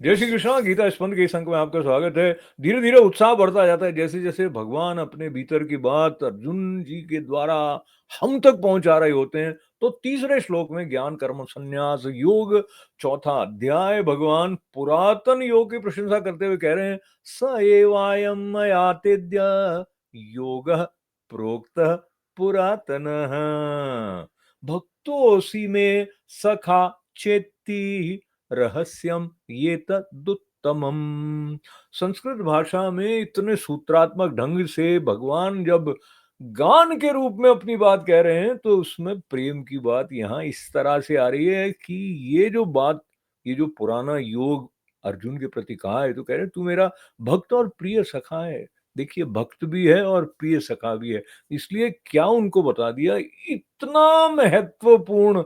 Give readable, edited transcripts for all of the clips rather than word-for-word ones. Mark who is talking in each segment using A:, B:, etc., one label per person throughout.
A: जय श्री कृष्ण। गीता स्पंद के इस अंक में आपका स्वागत है। धीरे धीरे उत्साह बढ़ता जाता है जैसे जैसे भगवान अपने भीतर की बात अर्जुन जी के द्वारा हम तक पहुंचा रहे होते हैं। तो तीसरे श्लोक में ज्ञान कर्म संन्यास योग चौथा अध्याय भगवान पुरातन योग की प्रशंसा करते हुए कह रहे हैं, स एवायम मया तेद्य योग प्रोक्त पुरातन भक्तोसी में सखा चेती रहस्यम ये तदुत्तमम। संस्कृत भाषा में इतने सूत्रात्मक ढंग से भगवान जब गान के रूप में अपनी बात कह रहे हैं तो उसमें प्रेम की बात यहाँ इस तरह से आ रही है कि ये जो बात, ये जो पुराना योग अर्जुन के प्रति कहा है, तो कह रहे हैं तू मेरा भक्त और प्रिय सखा है। देखिए, भक्त भी है और प्रिय सखा भी है, इसलिए क्या उनको बता दिया। इतना महत्वपूर्ण,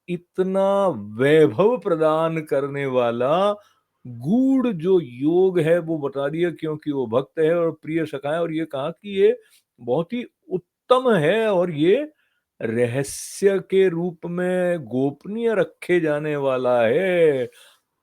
A: इतना वैभव प्रदान करने वाला गूढ़ जो योग है वो बता दिया, क्योंकि वो भक्त है और प्रिय सखा है। और ये कहा कि ये बहुत ही उत्तम है और ये रहस्य के रूप में गोपनीय रखे जाने वाला है।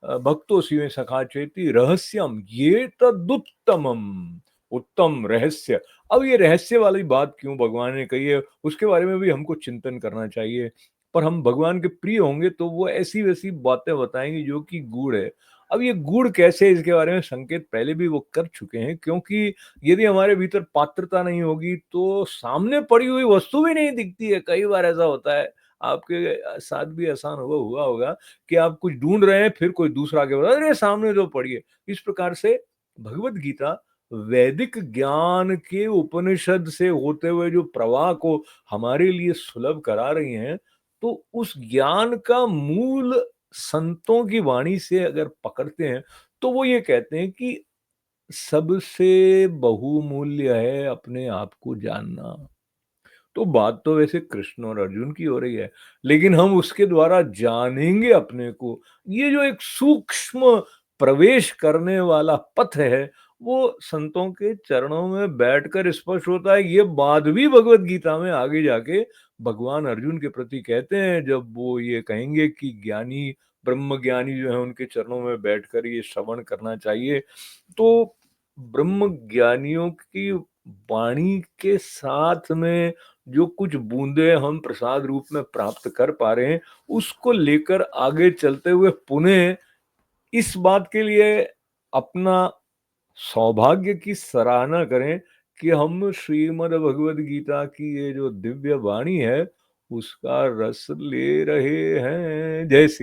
A: भक्तों शिवे सखा चेती रहस्यम ये तदुत्तमम। उत्तम रहस्य। अब ये रहस्य वाली बात क्यों भगवान ने कही है, उसके बारे में भी हमको चिंतन करना चाहिए। पर हम भगवान के प्रिय होंगे तो वो ऐसी वैसी बातें बताएंगे जो कि गूढ़ है। अब ये गूढ़ कैसे, इसके बारे में संकेत पहले भी वो कर चुके हैं, क्योंकि यदि हमारे भीतर पात्रता नहीं होगी तो सामने पड़ी हुई वस्तु भी नहीं दिखती है। कई बार ऐसा होता है, आपके साथ भी आसान हुआ होगा कि आप कुछ ढूंढ रहे हैं, फिर कोई दूसरा आके बता, अरे सामने जो पड़ी है। इस प्रकार से भगवत गीता वैदिक ज्ञान के उपनिषद से होते हुए जो प्रवाह को हमारे लिए सुलभ करा रही हैं, तो उस ज्ञान का मूल संतों की वाणी से अगर पकड़ते हैं तो वो ये कहते हैं कि सबसे बहुमूल्य है अपने आप को जानना। तो बात तो वैसे कृष्ण और अर्जुन की हो रही है, लेकिन हम उसके द्वारा जानेंगे अपने को। ये जो एक सूक्ष्म प्रवेश करने वाला पथ है, वो संतों के चरणों में बैठकर स्पष्ट होता है। ये बात भी भगवत गीता में आगे जाके भगवान अर्जुन के प्रति कहते हैं, जब वो ये कहेंगे कि ज्ञानी, ब्रह्म ज्ञानी जो है उनके चरणों में बैठकर ये श्रवण करना चाहिए। तो ब्रह्म ज्ञानियों की वाणी के साथ में जो कुछ बूंदे हम प्रसाद रूप में प्राप्त कर पा रहे हैं, उसको लेकर आगे चलते हुए पुनः इस बात के लिए अपना सौभाग्य की सराहना करें कि हम श्रीमद् भगवद गीता की ये जो दिव्य वाणी है उसका रस ले रहे हैं। जय श्री